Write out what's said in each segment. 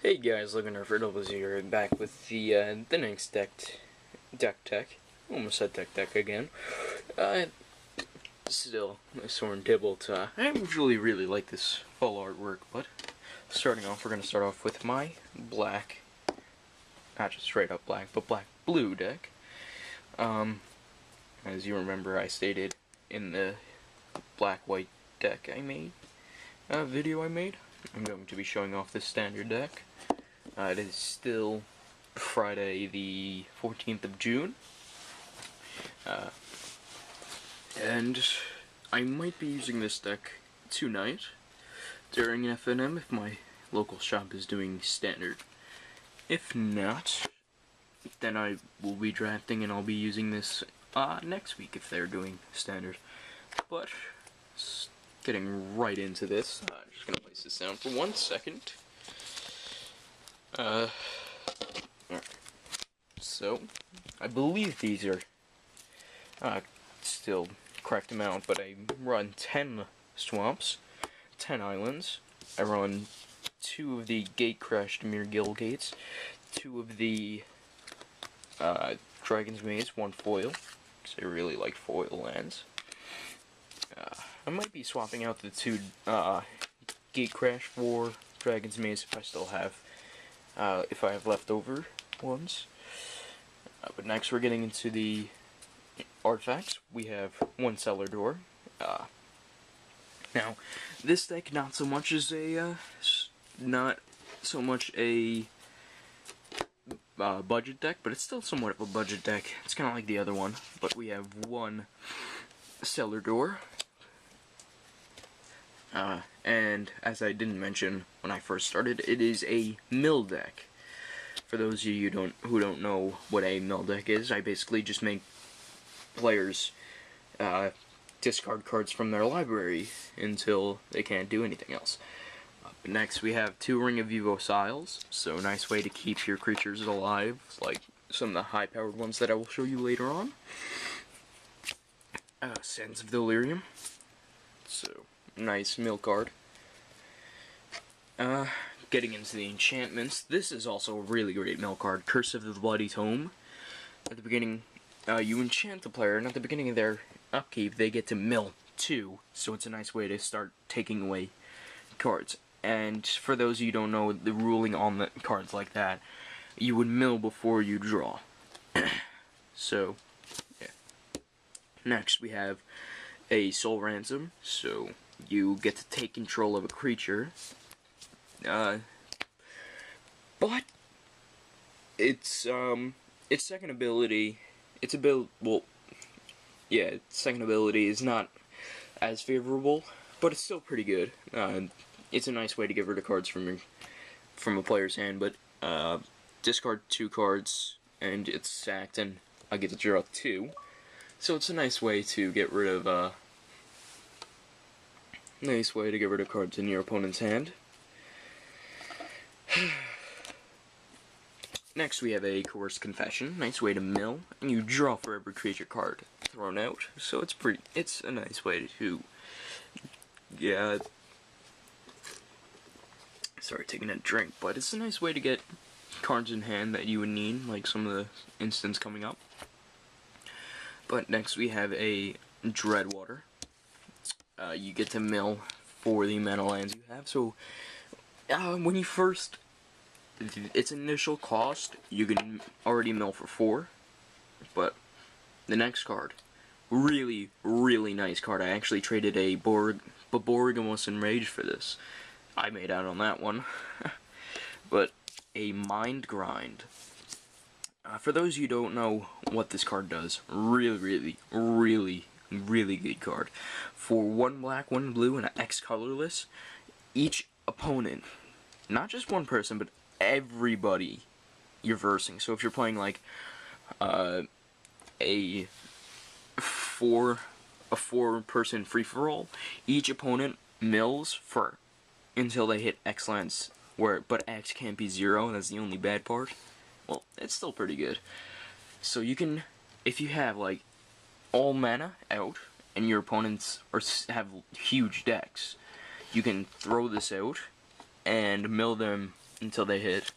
Hey guys, looking for Doubles here, back with the next deck. Almost said deck again. Still, Soren Tybalt. I really like this full artwork, but starting off, we're going to start off with my black, not just straight up black, but black-blue deck. As you remember, I stated in the black-white deck I made, video I made, I'm going to be showing off this standard deck. It is still Friday the 14th of June, and I might be using this deck tonight during FNM if my local shop is doing standard. If not, then I will be drafting and I'll be using this next week if they're doing standard. But, getting right into this, I'm just going to place this down for 1 second. Alright. So, I believe these are still correct amount, but I run 10 swamps, 10 islands. I run 2 of the Gatecrash Dimir Guild Gates, 2 of the Dragon's Maze, 1 foil, because I really like foil lands. I might be swapping out the 2 Gatecrash for Dragon's Maze if I still have, if I have leftover ones. But next we're getting into the artifacts. We have 1 cellar door. Now, this deck not so much as a budget deck, but it's still somewhat of a budget deck. It's kind of like the other one, but we have 1 cellar door. And as I didn't mention when I first started, it is a mill deck. For those of you who don't know what a mill deck is, I basically just make players discard cards from their library until they can't do anything else. But next we have 2 Ring of Evo-Siles, so a nice way to keep your creatures alive, like some of the high-powered ones that I will show you later on. Sands of Delirium, so nice mill card. Getting into the enchantments, this is also a really great mill card, Curse of the Bloody Tome. At the beginning, you enchant the player, and at the beginning of their upkeep, they get to mill 2, so it's a nice way to start taking away cards. And for those of you who don't know the ruling on the cards like that, you would mill before you draw. So, yeah. Next, we have a Soul Ransom, so you get to take control of a creature. But its second ability, its second ability is not as favorable, but it's still pretty good. It's a nice way to get rid of cards from a player's hand, but discard 2 cards and it's sacked, and I get to draw 2. So it's a nice way to get rid of cards in your opponent's hand. Next we have a Coerced Confession, nice way to mill, and you draw for every creature card thrown out, so it's a nice way to, sorry, taking a drink, but it's a nice way to get cards in hand that you would need, like some of the instants coming up. But next we have a Dreadwater. You get to mill for the amount of lands you have, so when you first, its initial cost, you can already mill for 4, but the next card, really nice card. I actually traded a Borgamous Enraged for this. I made out on that one. But a Mind Grind. For those of you who don't know what this card does, really good card. For 1 black, 1 blue, and an X colorless, each opponent, not just one person, but everybody you're versing. So if you're playing like a 4-person free-for-all, each opponent mills until they hit X lands, but X can't be 0, and that's the only bad part. Well, it's still pretty good. So you can, if you have like all mana out and your opponents have huge decks, you can throw this out and mill them until they hit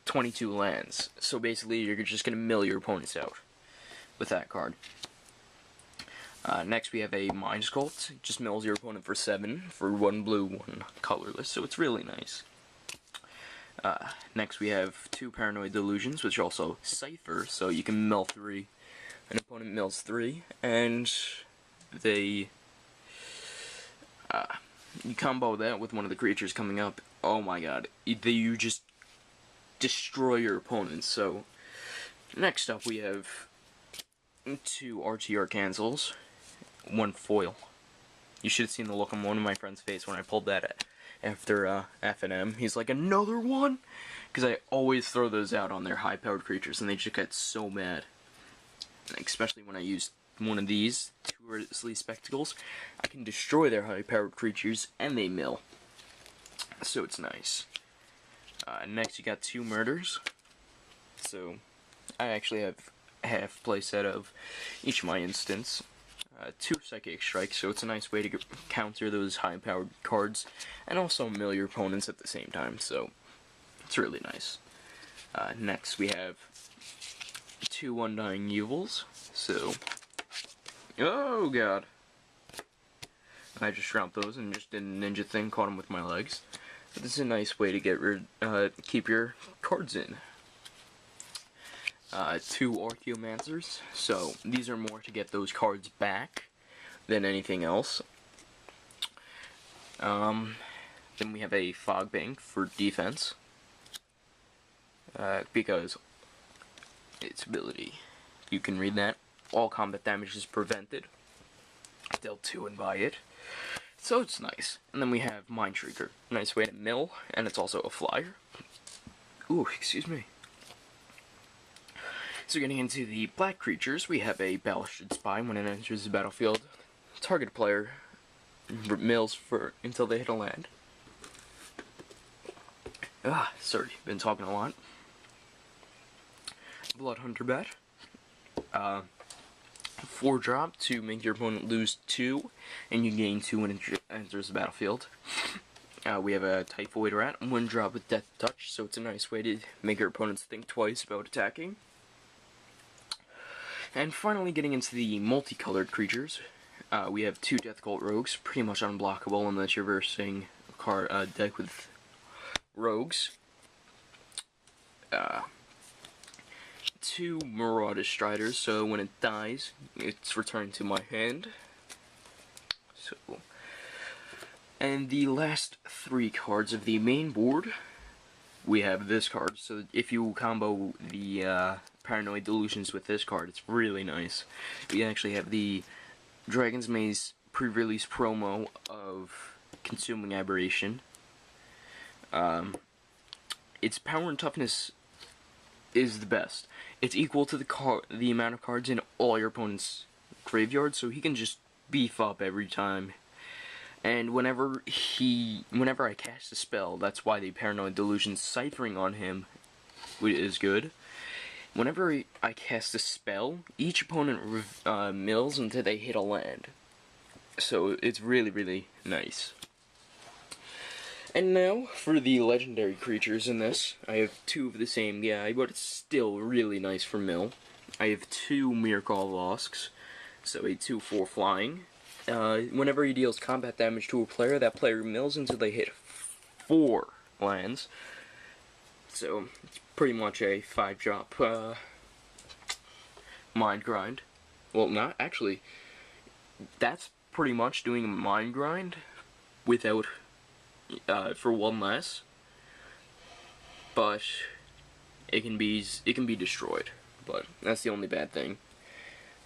22 lands. So basically, you're just going to mill your opponents out with that card. Next, we have a Mind Sculpt. It just mills your opponent for 7 for 1 blue, 1 colorless, so it's really nice. Next, we have 2 Paranoid Delusions, which are also Cipher, so you can mill 3. An opponent mills 3, and they you combo that with one of the creatures coming up. Oh my god, you just destroy your opponents. So next up we have 2 RTR cancels, 1 foil. You should have seen the look on one of my friend's face when I pulled that after F&M. He's like, another one? Because I always throw those out on their high-powered creatures, and they just get so mad. Especially when I use one of these, 2 Earthly Spectacles, I can destroy their high-powered creatures, and they mill. So it's nice. Next, you got 2 Murders. So, I actually have a half playset of each of my instants. 2 Psychic Strikes, so it's a nice way to counter those high-powered cards, and also mill your opponents at the same time, so it's really nice. Next, we have 2 Undying Evils, so, oh god, I just dropped those and just did a ninja thing, caught them with my legs. But this is a nice way to keep your cards in. 2 Archaeomancers, so these are more to get those cards back than anything else. Then we have a Fog Bank for defense, because its ability, you can read that, all combat damage is prevented, dealt 2 and by it, so it's nice. And then we have Mind Shrieker, nice way to mill, and it's also a flyer. Ooh, excuse me. So getting into the black creatures, we have a Ballasted Spy. When it enters the battlefield, target player mills until they hit a land. Sorry, been talking a lot. Bloodhunter Bat. 4-drop to make your opponent lose 2, and you gain 2 when it enters the battlefield. We have a Typhoid Rat, 1-drop with Death Touch, so it's a nice way to make your opponents think twice about attacking. And finally, getting into the multicolored creatures, we have 2 Death Cult Rogues, pretty much unblockable unless you're versing a deck with rogues. 2 Marauder Striders, so when it dies, it's returned to my hand. So, and the last 3 cards of the main board, we have this card. So if you combo the Paranoid Delusions with this card, it's really nice. We actually have the Dragon's Maze pre-release promo of Consuming Aberration. Its power and toughness is the best. It's equal to the amount of cards in all your opponent's graveyard, so he can just beef up every time. And whenever I cast a spell, that's why the Paranoid Delusion ciphering on him is good. Whenever I cast a spell, each opponent mills until they hit a land. So it's really, really nice. And now, for the legendary creatures in this, I have 2 of the same guy, but it's still really nice for mill. I have 2 Mirkal Vosks, so a 2/4 flying. Whenever he deals combat damage to a player, that player mills until they hit 4 lands. So, it's pretty much a 5-drop mind grind. Well, not actually. That's pretty much doing a mind grind without for 1 less. But it can be destroyed. But that's the only bad thing.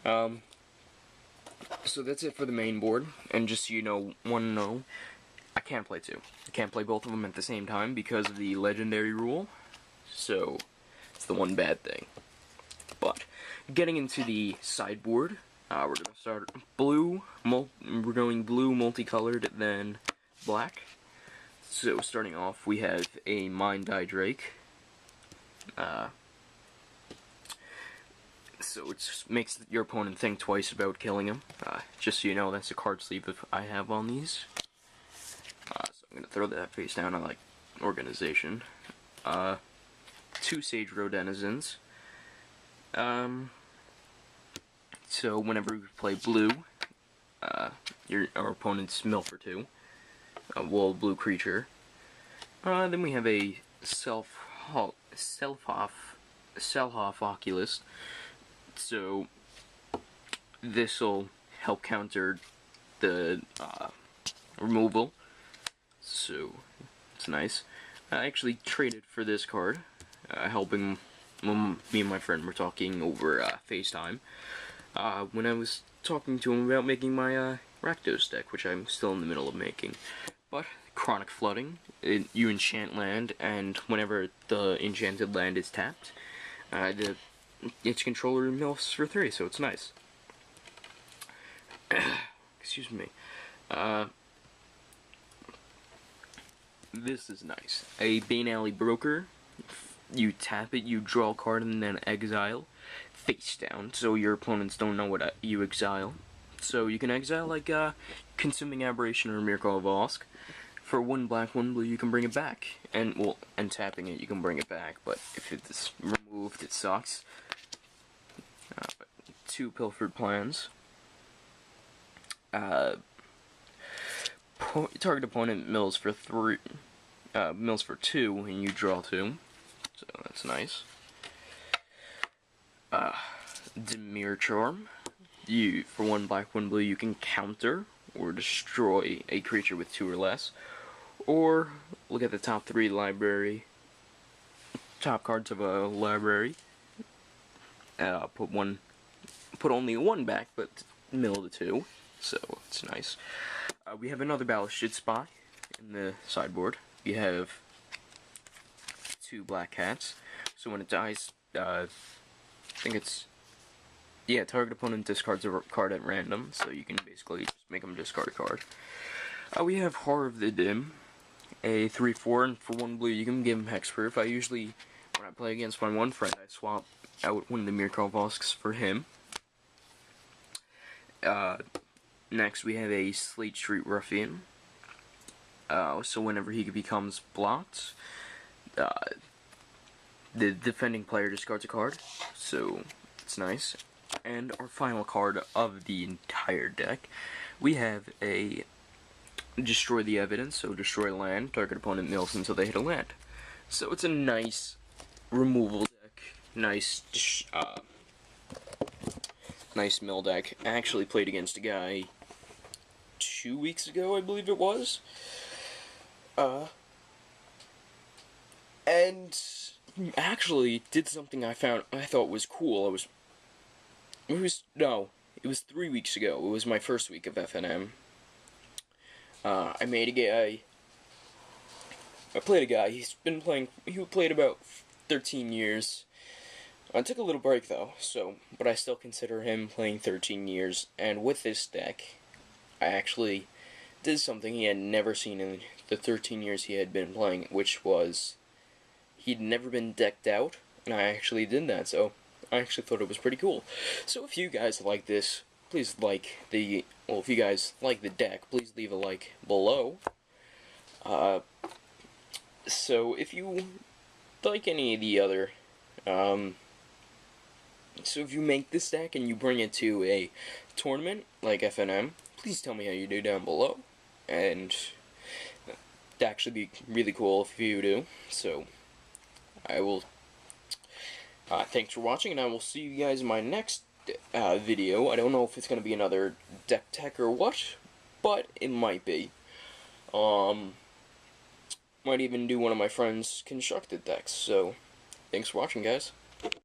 So that's it for the main board. And just so you want to know, I can't play 2. I can't play both of them at the same time because of the legendary rule. So it's the one bad thing. But getting into the sideboard, we're gonna start blue. We're going blue multicolored, then black. So starting off, we have a Mind Die Drake. So it just makes your opponent think twice about killing him. Just so you know, that's a card sleeve that I have on these. So I'm gonna throw that face down. I like organization. 2 Sage Row Denizens. So whenever we play blue, our opponent's mill for 2. A wall blue creature. Then we have a Self-Off Oculus. So this'll help counter the removal. So it's nice. I actually traded for this card, helping me and my friend were talking over FaceTime. When I was talking to him about making my Rakdos deck, which I'm still in the middle of making. But Chronic Flooding, you enchant land, and whenever the enchanted land is tapped, its controller mills for 3, so it's nice. Excuse me. This is nice. A Bane Alley Broker. You tap it, you draw a card, and then exile. Face down, so your opponents don't know what you exile. So you can exile like Consuming Aberration or Miracle of Vosk. For 1 black, 1 blue, you can bring it back. And tapping it, you can bring it back. But if it's removed, it sucks. 2 Pilfered Plans. Target opponent mills for 3. Mills for 2, and you draw 2. So that's nice. Dimir Charm. For 1 black, 1 blue, you can counter or destroy a creature with 2 or less. Or look at the top 3 library. Top cards of a library. Put only 1 back, but mill the 2. So it's nice. We have another Ballasted Spy in the sideboard. We have 2 black cats. So when it dies, I think it's... yeah, target opponent discards a card at random, so you can basically just make them discard a card. We have Horror of the Dim, a 3/4, and for 1 blue you can give him Hexproof. I usually, when I play against my one friend, I swap out one of the Miracle Vosks for him. Next we have a Slate Street Ruffian. So whenever he becomes blocked, the defending player discards a card, so it's nice. And our final card of the entire deck, we have a Destroy the Evidence, so destroy land, target opponent mills until they hit a land. So it's a nice removal deck, nice mill deck. I actually played against a guy 2 weeks ago, I believe it was. And actually did something I thought was cool. It was 3 weeks ago. It was my first week of FNM. I played a guy. He played about 13 years. I took a little break though, but I still consider him playing 13 years. And with this deck, I actually did something he had never seen in the 13 years he had been playing, which was he'd never been decked out, and I actually did that. So I actually thought it was pretty cool. So if you guys like this, please if you guys like the deck, please leave a like below. So if you like any of the other, so if you make this deck and you bring it to a tournament like FNM, please tell me how you do down below, and that'd actually be really cool if you do. So I will. Thanks for watching, and I will see you guys in my next video. I don't know if it's going to be another deck tech or what, but it might be. Might even do one of my friends' constructed decks, so thanks for watching, guys.